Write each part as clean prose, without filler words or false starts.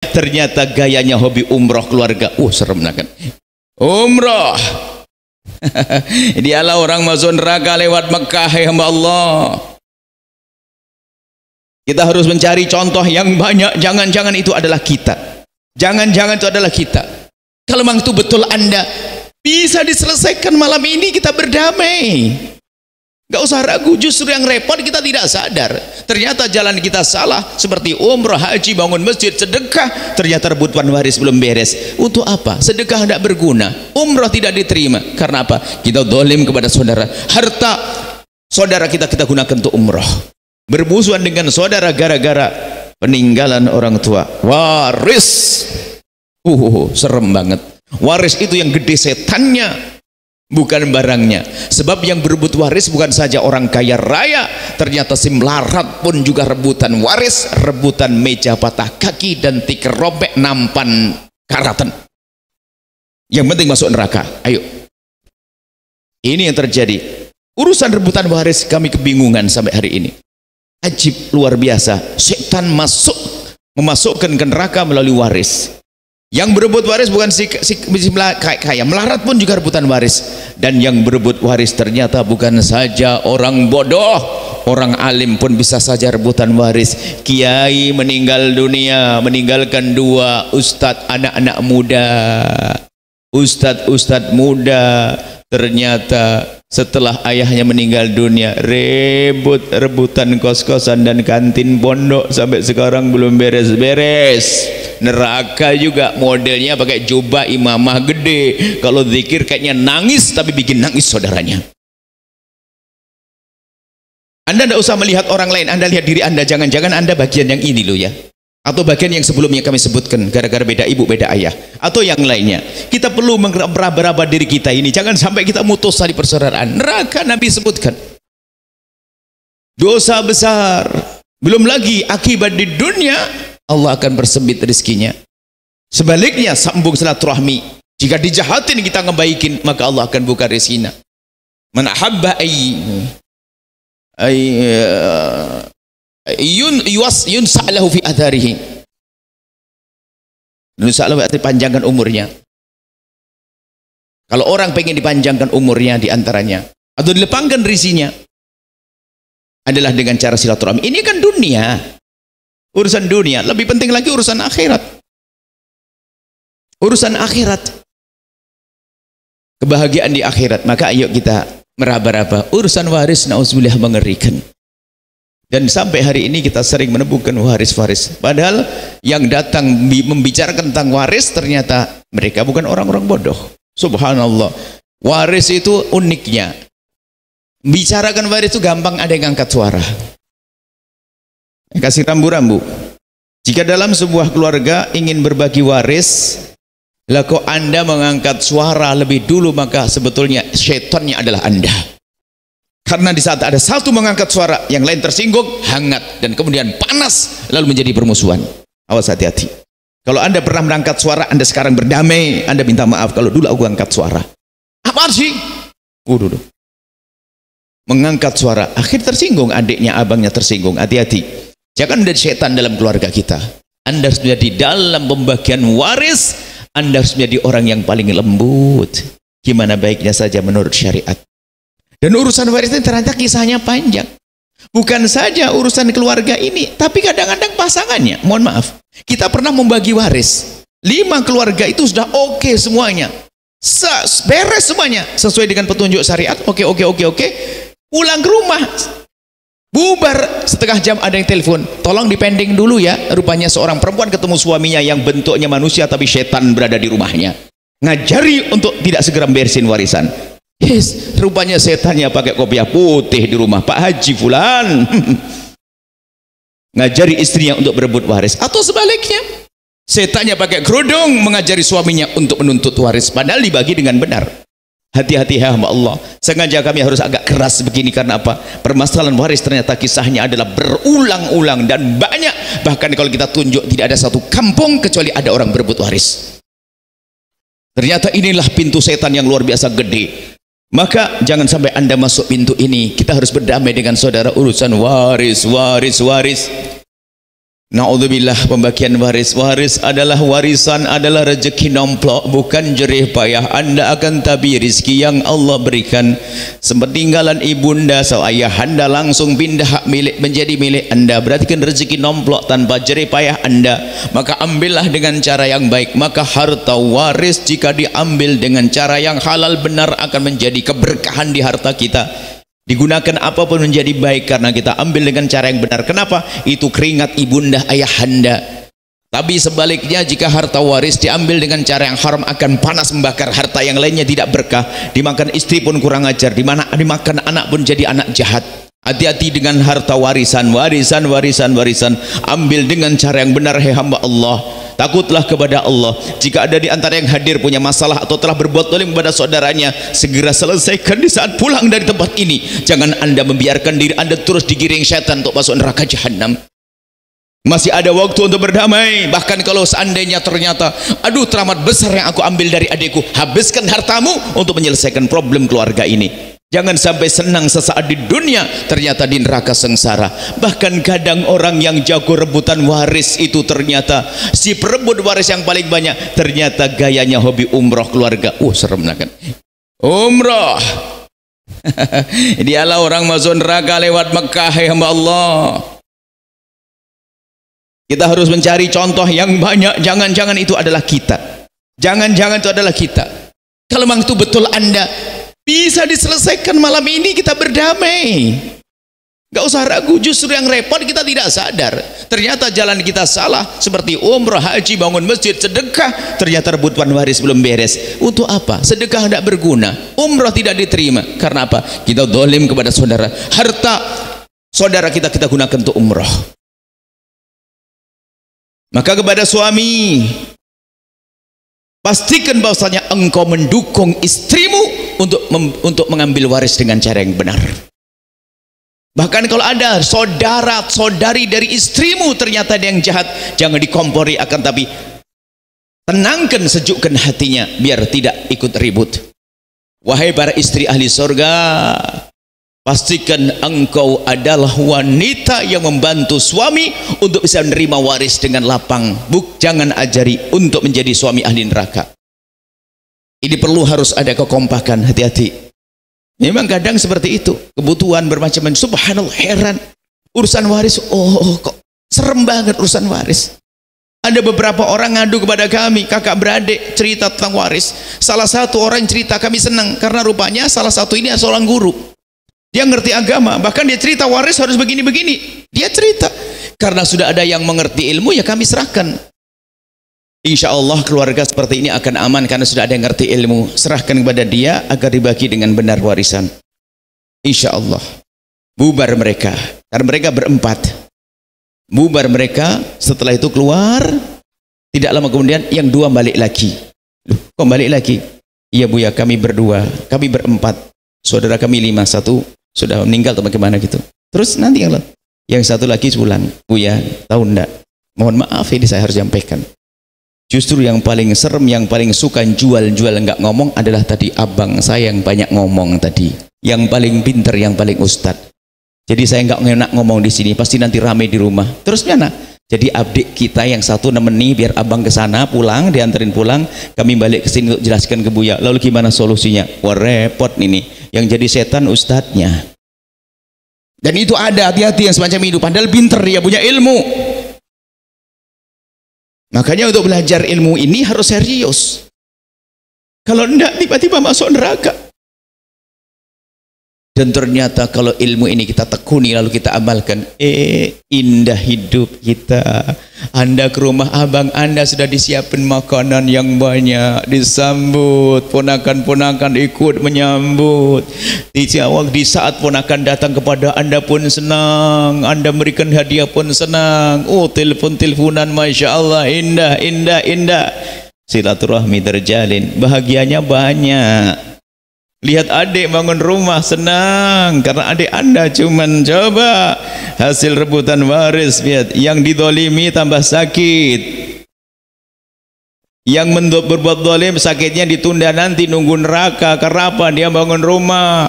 ternyata gayanya hobi umroh keluarga. Serem kan umroh. Dialah orang masuk neraka lewat Mekah, ya Allah. Kita harus mencari contoh yang banyak. Jangan-jangan itu adalah kita. Jangan-jangan itu adalah kita. Kalau memang itu betul Anda, bisa diselesaikan malam ini, kita berdamai. Gak usah ragu, justru yang repot kita tidak sadar. Ternyata jalan kita salah, seperti umrah, haji, bangun masjid, sedekah. Ternyata rebutan waris belum beres. Untuk apa? Sedekah tidak berguna, umrah tidak diterima. Karena apa? Kita zalim kepada saudara. Harta saudara kita gunakan untuk umrah. Bermusuhan dengan saudara gara-gara peninggalan orang tua. Waris. Serem banget. Waris itu yang gede setannya, bukan barangnya. Sebab yang berebut waris bukan saja orang kaya raya, ternyata si melarat pun juga rebutan waris, rebutan meja patah kaki dan tikar robek nampan karatan. Yang penting masuk neraka. Ayo, ini yang terjadi. Urusan rebutan waris kami kebingungan sampai hari ini. Ajib, luar biasa. Setan memasukkan ke neraka melalui waris. Yang berebut waris bukan si kaya, melarat pun juga rebutan waris. Dan yang berebut waris ternyata bukan saja orang bodoh, orang alim pun bisa saja rebutan waris. Kiai meninggal dunia, meninggalkan 2 ustadz anak-anak muda, ustadz muda. Ternyata setelah ayahnya meninggal dunia, rebutan kos-kosan dan kantin pondok sampai sekarang belum beres-beres. Neraka juga modelnya pakai jubah imamah gede, kalau zikir kayaknya nangis, tapi bikin nangis saudaranya. Anda tidak usah melihat orang lain, Anda lihat diri Anda. Jangan-jangan Anda bagian yang ini loh ya, atau bagian yang sebelumnya kami sebutkan, gara-gara beda ibu beda ayah, atau yang lainnya. Kita perlu meraba-raba diri kita ini, jangan sampai kita mutus tali persaudaraan. Neraka Nabi sebutkan dosa besar, belum lagi akibat di dunia Allah akan bersempit rezekinya. Sebaliknya sambung silaturahmi, jika dijahatin kita ngebaikin, maka Allah akan buka rezekinya. Man ahabba yunsa'lahu fi adharihi, yunsa'lahu arti panjangkan umurnya. Kalau orang pengen dipanjangkan umurnya diantaranya atau dilepangkan rezekinya adalah dengan cara silaturahmi. Ini kan dunia, urusan dunia. Lebih penting lagi urusan akhirat. Urusan akhirat, kebahagiaan di akhirat. Maka ayo kita meraba-raba. Urusan waris na'udzubillah mengerikan. Dan sampai hari ini kita sering menemukan waris-waris. Padahal yang datang membicarakan tentang waris ternyata mereka bukan orang-orang bodoh. Subhanallah. Waris itu uniknya, bicarakan waris itu gampang, ada yang angkat suara. Kasih rambu-rambu. Jika dalam sebuah keluarga ingin berbagi waris, lah kok Anda mengangkat suara lebih dulu, maka sebetulnya syaitannya adalah Anda. Karena di saat ada satu mengangkat suara, yang lain tersinggung, hangat, dan kemudian panas, lalu menjadi permusuhan. Awas, hati-hati. Kalau Anda pernah mengangkat suara, Anda sekarang berdamai, Anda minta maaf, kalau dulu aku angkat suara. Apa sih? Dulu. Mengangkat suara, akhir tersinggung, adiknya, abangnya tersinggung. Hati-hati. Jangan menjadi setan dalam keluarga kita. Anda harus menjadi dalam pembagian waris, Anda harus menjadi orang yang paling lembut. Gimana baiknya saja menurut syariat. Dan urusan waris ini ternyata kisahnya panjang. Bukan saja urusan keluarga ini, tapi kadang-kadang pasangannya. Mohon maaf, kita pernah membagi waris 5 keluarga itu sudah oke semuanya, beres semuanya sesuai dengan petunjuk syariat. Oke. Pulang ke rumah, bubar, setengah jam ada yang telepon, tolong dipending dulu ya. Rupanya seorang perempuan ketemu suaminya yang bentuknya manusia tapi setan berada di rumahnya, ngajari untuk tidak segera beresin warisan. Yes, rupanya setannya pakai kopiah putih di rumah Pak Haji Fulan. Ngajari istrinya untuk berebut waris. Atau sebaliknya, setannya pakai kerudung mengajari suaminya untuk menuntut waris, padahal dibagi dengan benar. Hati-hati ya Allah. Sengaja kami harus agak keras begini karena apa? Permasalahan waris ternyata kisahnya adalah berulang-ulang dan banyak. Bahkan kalau kita tunjuk, tidak ada satu kampung kecuali ada orang berebut waris. Ternyata inilah pintu setan yang luar biasa gede. Maka jangan sampai Anda masuk pintu ini. Kita harus berdamai dengan saudara. Urusan waris. Naudzubillah, pembagian waris. Waris adalah warisan, adalah rezeki nomplok, bukan jerih payah. Anda akan tabi rezeki yang Allah berikan. Sepeninggalan ibunda, ayah anda langsung pindah hak milik menjadi milik anda. Berarti kan rezeki nomplok tanpa jerih payah anda. Maka ambillah dengan cara yang baik. Maka harta waris jika diambil dengan cara yang halal benar akan menjadi keberkahan di harta kita. Digunakan apapun menjadi baik karena kita ambil dengan cara yang benar. Kenapa? Itu keringat ibunda ayah anda. Tapi sebaliknya jika harta waris diambil dengan cara yang haram akan panas membakar, harta yang lainnya tidak berkah. Dimakan istri pun kurang ajar, dimakan anak pun jadi anak jahat. Hati-hati dengan harta warisan. Ambil dengan cara yang benar, hai hamba Allah. Takutlah kepada Allah. Jika ada di antara yang hadir punya masalah atau telah berbuat zalim kepada saudaranya, segera selesaikan di saat pulang dari tempat ini. Jangan anda membiarkan diri anda terus digiring syaitan untuk masuk neraka jahanam. Masih ada waktu untuk berdamai. Bahkan kalau seandainya ternyata, aduh teramat besar yang aku ambil dari adikku, habiskan hartamu untuk menyelesaikan problem keluarga ini. Jangan sampai senang sesaat di dunia, ternyata di neraka sengsara. Bahkan kadang orang yang jago rebutan waris itu ternyata si perebut waris yang paling banyak, ternyata gayanya hobi umroh keluarga. Serem kan? Umroh. Dialah orang masuk neraka lewat Mekah, ya hamba Allah. Kita harus mencari contoh yang banyak. Jangan-jangan itu adalah kita. Jangan-jangan itu adalah kita. Kalau memang itu betul anda, bisa diselesaikan malam ini, kita berdamai. Gak usah ragu. Justru yang repot kita tidak sadar. Ternyata jalan kita salah. Seperti umrah, haji, bangun masjid, sedekah, ternyata rebutan waris belum beres. Untuk apa? Sedekah tidak berguna, umrah tidak diterima. Karena apa? Kita zalim kepada saudara. Harta saudara kita gunakan untuk umrah. Maka kepada suami, pastikan bahwasanya engkau mendukung istrimu untuk mengambil waris dengan cara yang benar. Bahkan kalau ada saudara saudari dari istrimu ternyata ada yang jahat, jangan dikompori, akan tapi tenangkan, sejukkan hatinya biar tidak ikut ribut. Wahai para istri ahli surga, pastikan engkau adalah wanita yang membantu suami untuk bisa menerima waris dengan lapang. Jangan ajari untuk menjadi suami ahli neraka. Ini perlu harus ada kekompakan. Hati-hati. Memang kadang seperti itu, kebutuhan bermacam-macam. Subhanallah, heran urusan waris. Kok serem banget urusan waris. Ada beberapa orang ngadu kepada kami, kakak beradik cerita tentang waris. Salah satu orang cerita, kami senang karena rupanya salah satu ini seorang guru. Dia ngerti agama, bahkan dia cerita waris harus begini-begini. Dia cerita, karena sudah ada yang mengerti ilmu, ya kami serahkan. Insya Allah keluarga seperti ini akan aman karena sudah ada yang ngerti ilmu. Serahkan kepada dia agar dibagi dengan benar warisan. Insya Allah. Bubar mereka, karena mereka berempat. Bubar mereka, setelah itu keluar. Tidak lama kemudian yang dua balik lagi. Loh, kok balik lagi? Iya Bu ya, kami berdua, kami berempat. Saudara kami 5, satu sudah meninggal atau bagaimana gitu. Terus nanti yang satu lagi pulang. Bu ya, tahu enggak? Mohon maaf ini saya harus sampaikan. Justru yang paling serem, yang paling suka jual-jual enggak ngomong adalah tadi abang saya yang banyak ngomong tadi. Yang paling pinter, yang paling ustad. Jadi saya enggak enak ngomong di sini, pasti nanti ramai di rumah. Terus mana? Jadi adik kita yang satu nemeni biar abang ke sana pulang, dianterin pulang, kami balik ke sini untuk jelaskan ke Buya. Lalu gimana solusinya? Wah repot ini. Yang jadi setan ustadznya. Dan itu ada, hati-hati yang semacam itu. Padahal pinter, dia punya ilmu. Makanya untuk belajar ilmu ini harus serius. Kalau enggak tiba-tiba masuk neraka. Dan ternyata kalau ilmu ini kita tekuni lalu kita amalkan, indah hidup kita. Anda ke rumah abang Anda sudah disiapin makanan yang banyak, disambut, ponakan-ponakan ikut menyambut. Di saat ponakan datang kepada Anda pun senang, Anda berikan hadiah pun senang. Telepon-teleponan, Masya Allah, indah, indah, indah. Silaturahmi terjalin, bahagianya banyak. Lihat adik bangun rumah senang karena adik Anda cuman coba hasil rebutan waris. Lihat yang didolimi tambah sakit, yang berbuat dolim sakitnya ditunda nanti nunggu neraka. Karena apa? Dia bangun rumah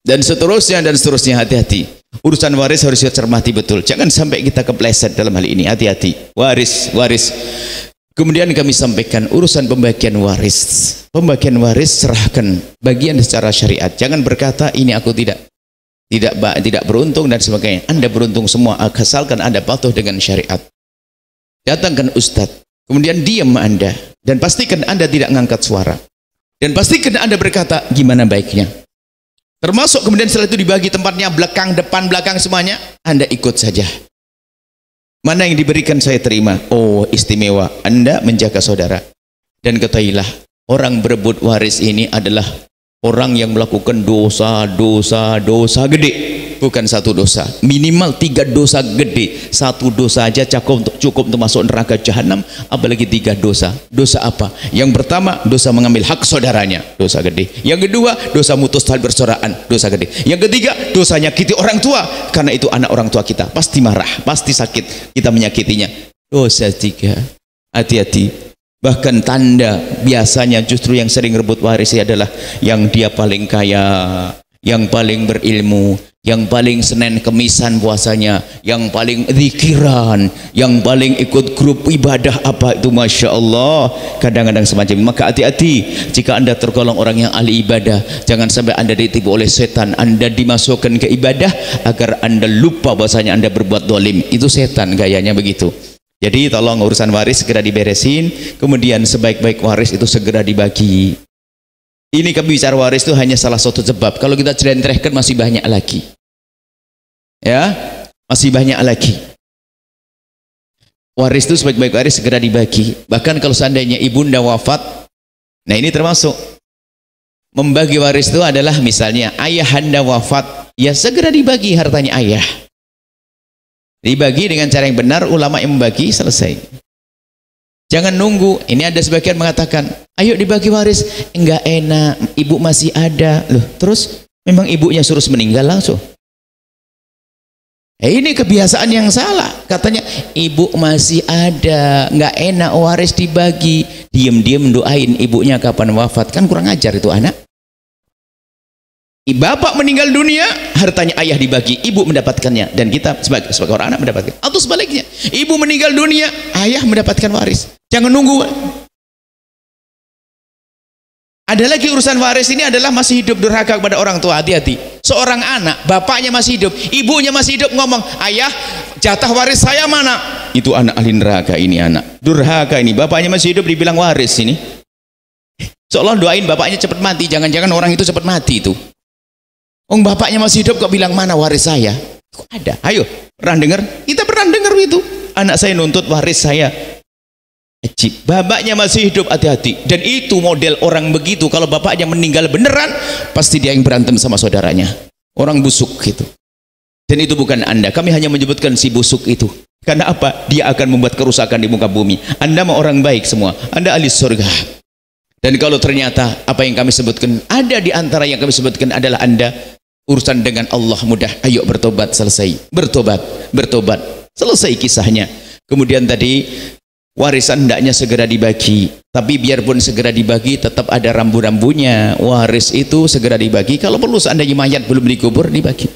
dan seterusnya dan seterusnya. Hati-hati. Urusan waris harus kita cermati betul. Jangan sampai kita kepleset dalam hal ini. Hati-hati. Waris. Kemudian kami sampaikan urusan pembagian waris. Pembagian waris serahkan bagian secara syariat. Jangan berkata ini aku tidak beruntung dan sebagainya. Anda beruntung semua asalkan Anda patuh dengan syariat. Datangkan ustadz, kemudian diam Anda dan pastikan Anda tidak mengangkat suara. Dan pastikan Anda berkata gimana baiknya. Termasuk kemudian setelah itu dibagi tempatnya belakang, depan, belakang semuanya, Anda ikut saja. Mana yang diberikan saya terima. Oh, istimewa. Anda menjaga saudara. Dan ketahuilah, orang berebut waris ini adalah orang yang melakukan dosa gede. Bukan satu dosa, minimal 3 dosa gede. 1 dosa aja cukup untuk masuk neraka jahanam, apalagi 3 dosa. Dosa apa? Yang pertama, dosa mengambil hak saudaranya, dosa gede. Yang kedua, dosa mutus tali persaudaraan, dosa gede. Yang ketiga, dosa nyakiti orang tua, karena itu anak orang tua kita pasti marah, pasti sakit kita menyakitinya. Dosa 3. Hati-hati. Bahkan tanda biasanya justru yang sering rebut waris adalah yang dia paling kaya, yang paling berilmu, yang paling Senin Kemisan puasanya, yang paling zikiran, yang paling ikut grup ibadah apa itu, Masya Allah. Kadang-kadang semacam. Maka hati-hati jika Anda tergolong orang yang ahli ibadah. Jangan sampai Anda ditipu oleh setan, Anda dimasukkan ke ibadah agar Anda lupa bahwasanya Anda berbuat dolim. Itu setan gayanya begitu. Jadi tolong urusan waris segera diberesin, kemudian sebaik-baik waris itu segera dibagi. Ini kami bicara waris itu hanya salah satu sebab. Kalau kita celentrehkan masih banyak lagi. Ya, masih banyak lagi. Waris itu sebaik-baik waris segera dibagi. Bahkan kalau seandainya ibunda wafat, nah ini termasuk membagi waris itu adalah misalnya ayahanda wafat, ya segera dibagi hartanya ayah. Dibagi dengan cara yang benar, ulama yang membagi, selesai. Jangan nunggu. Ini ada sebagian mengatakan, ayo dibagi waris. Enggak enak, ibu masih ada. Loh, terus memang ibunya suruh meninggal langsung. Ini kebiasaan yang salah. Katanya ibu masih ada, enggak enak waris dibagi. Diam-diam doain ibunya kapan wafat. Kan kurang ajar itu anak. Bapak meninggal dunia, hartanya ayah dibagi, ibu mendapatkannya, dan kita sebagai orang anak mendapatkan. Atau sebaliknya, ibu meninggal dunia, ayah mendapatkan waris. Jangan nunggu. Ada lagi urusan waris ini adalah masih hidup durhaka kepada orang tua. Hati-hati. Seorang anak, bapaknya masih hidup, ibunya masih hidup, ngomong, ayah jatah waris saya mana? Itu anak ahli neraka ini, anak durhaka ini. Bapaknya masih hidup dibilang waris ini. Seolah doain bapaknya cepat mati. Jangan-jangan orang itu cepat mati itu. Bapaknya masih hidup kok bilang mana waris saya? Kok ada? Ayo, pernah dengar? Kita pernah dengar itu. Anak saya nuntut waris saya. Ajib. Bapaknya masih hidup, hati-hati. Dan itu model orang begitu. Kalau bapaknya meninggal beneran, pasti dia yang berantem sama saudaranya. Orang busuk gitu. Dan itu bukan Anda. Kami hanya menyebutkan si busuk itu. Karena apa? Dia akan membuat kerusakan di muka bumi. Anda mau orang baik semua. Anda ahli surga. Dan kalau ternyata apa yang kami sebutkan, ada di antara yang kami sebutkan adalah Anda urusan dengan Allah mudah, ayo bertobat, selesai. Bertobat, selesai kisahnya. Kemudian tadi warisan hendaknya segera dibagi, tapi biarpun segera dibagi tetap ada rambu-rambunya. Waris itu segera dibagi. Kalau perlu seandainya mayat belum dikubur, dibagi.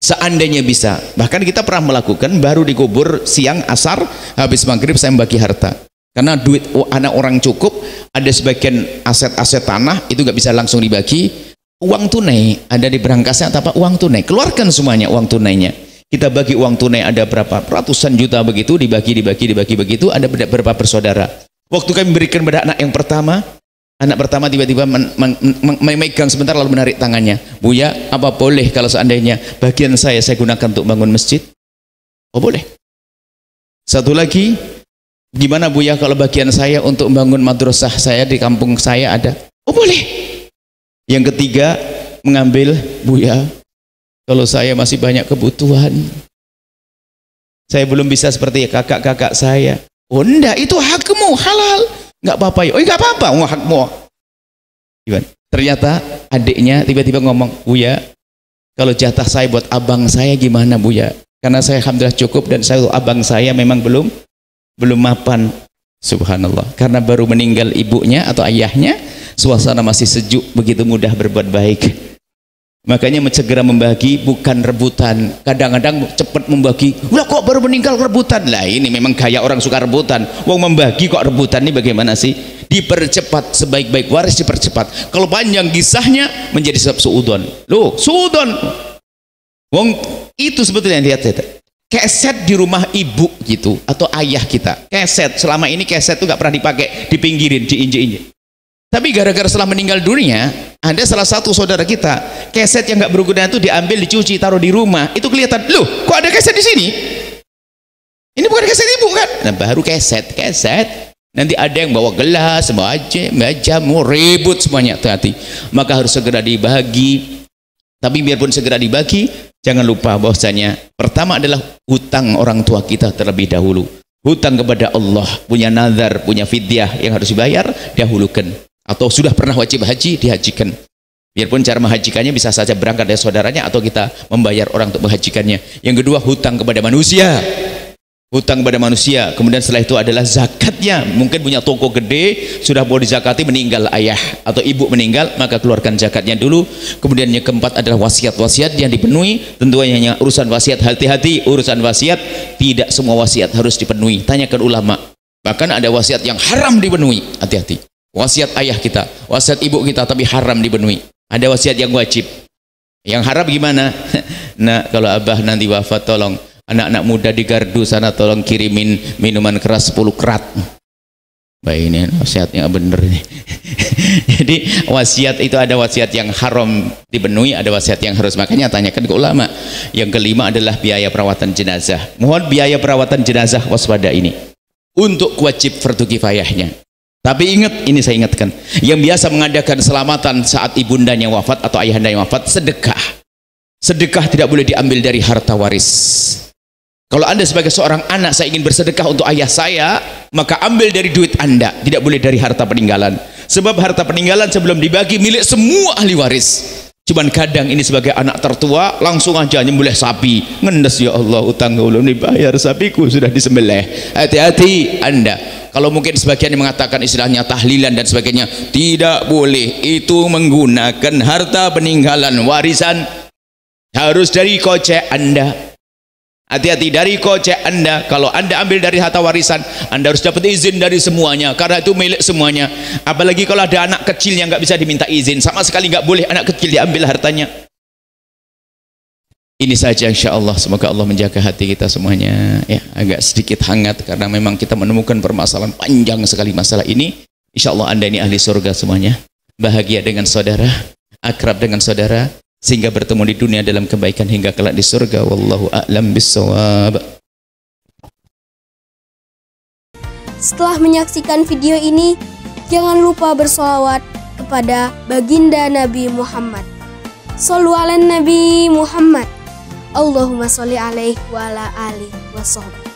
Seandainya bisa. Bahkan kita pernah melakukan, baru dikubur siang, asar, habis maghrib saya membagi harta. Karena duit anak orang cukup, ada sebagian aset-aset tanah itu nggak bisa langsung dibagi. Uang tunai ada di berangkasnya atau apa? Uang tunai, keluarkan semuanya uang tunainya. Kita bagi uang tunai ada berapa ratusan juta begitu, dibagi begitu. Ada berapa bersaudara. Waktu kami berikan pada anak yang pertama, anak pertama tiba-tiba memegang sebentar lalu menarik tangannya. Buya, apa boleh kalau seandainya bagian saya gunakan untuk bangun masjid? Oh boleh. Satu lagi, gimana Buya kalau bagian saya untuk membangun madrasah saya di kampung saya ada? Oh boleh. Yang ketiga, mengambil, Buya, kalau saya masih banyak kebutuhan, saya belum bisa seperti kakak-kakak saya. Oh enggak, itu hakmu, halal, nggak apa-apa ya. Oh nggak apa-apa, hakmu. Gimana? Ternyata adiknya tiba-tiba ngomong, Buya, kalau jatah saya buat abang saya gimana Buya? Karena saya alhamdulillah cukup dan saya abang saya memang belum mapan. Subhanallah, karena baru meninggal ibunya atau ayahnya, suasana masih sejuk, begitu mudah berbuat baik. Makanya segera membagi bukan rebutan. Kadang-kadang cepat membagi, udah kok baru meninggal rebutan. Lah ini memang gaya orang suka rebutan. Wong membagi kok rebutan, ini bagaimana sih? Dipercepat, sebaik-baik waris dipercepat. Kalau panjang kisahnya menjadi sebab suudon. Loh, suudon. Wong itu sebetulnya lihat keset di rumah ibu gitu atau ayah kita. Keset selama ini keset itu nggak pernah dipakai, dipinggirin, diinjek-injek. Tapi gara-gara setelah meninggal dunia, ada salah satu saudara kita, keset yang nggak berguna itu diambil, dicuci, taruh di rumah. Itu kelihatan, loh, kok ada keset di sini? Ini bukan keset ibu kan? Nah, baru keset. Nanti ada yang bawa gelas, bawa meja, mau ribut semuanya. Hati-hati. Maka harus segera dibagi. Tapi biarpun segera dibagi, jangan lupa bahwasanya pertama adalah hutang orang tua kita terlebih dahulu. Hutang kepada Allah, punya nazar, punya fidyah yang harus dibayar, dahulukan. Atau sudah pernah wajib haji, dihajikan. Biarpun cara menghajikannya bisa saja berangkat dari saudaranya atau kita membayar orang untuk menghajikannya. Yang kedua, hutang kepada manusia. Hutang kepada manusia. Kemudian setelah itu adalah zakatnya. Mungkin punya toko gede, sudah mau dizakati, meninggal ayah atau ibu meninggal, maka keluarkan zakatnya dulu. Kemudian yang keempat adalah wasiat-wasiat yang dipenuhi. Tentunya hanya urusan wasiat, hati-hati urusan wasiat, tidak semua wasiat harus dipenuhi. Tanyakan ulama. Bahkan ada wasiat yang haram dipenuhi, hati-hati. Wasiat ayah kita, wasiat ibu kita, tapi haram dipenuhi. Ada wasiat yang wajib. Yang haram gimana? Nah, kalau abah nanti wafat, tolong anak-anak muda di gardu sana tolong kirimin minuman keras 10 kerat. Baik, ini wasiatnya bener ini. Jadi wasiat itu ada wasiat yang haram dipenuhi, ada wasiat yang harus. Makanya tanyakan ke ulama. Yang kelima adalah biaya perawatan jenazah. Mohon biaya perawatan jenazah waspada ini untuk wajib fardu kifayahnya. Tapi ingat, ini saya ingatkan, yang biasa mengadakan selamatan saat ibundanya wafat atau ayahanda wafat, sedekah. Sedekah tidak boleh diambil dari harta waris. Kalau Anda sebagai seorang anak, saya ingin bersedekah untuk ayah saya, maka ambil dari duit Anda, tidak boleh dari harta peninggalan. Sebab harta peninggalan sebelum dibagi milik semua ahli waris. Cuman kadang ini sebagai anak tertua langsung aja nyembelih sapi, ngendes, ya Allah, utang belum dibayar, sapiku sudah disembelih. Hati-hati Anda. Kalau mungkin sebagian yang mengatakan istilahnya tahlilan dan sebagainya, tidak boleh. Itu menggunakan harta peninggalan warisan, harus dari kocek Anda. Hati-hati dari kocek Anda. Kalau Anda ambil dari harta warisan, Anda harus dapat izin dari semuanya, karena itu milik semuanya. Apalagi kalau ada anak kecil yang nggak bisa diminta izin, sama sekali nggak boleh anak kecil diambil hartanya. Ini saja insya Allah. Semoga Allah menjaga hati kita semuanya. Ya, agak sedikit hangat karena memang kita menemukan permasalahan panjang sekali masalah ini. Insya Allah Anda ini ahli surga semuanya, bahagia dengan saudara, akrab dengan saudara, sehingga bertemu di dunia dalam kebaikan hingga kelak di surga. Wallahu a'lam bissawab. Setelah menyaksikan video ini, jangan lupa bersolawat kepada baginda Nabi Muhammad. Shollu ala Nabi Muhammad. Allahumma sholli alaihi wa ala alihi wa sahbihi.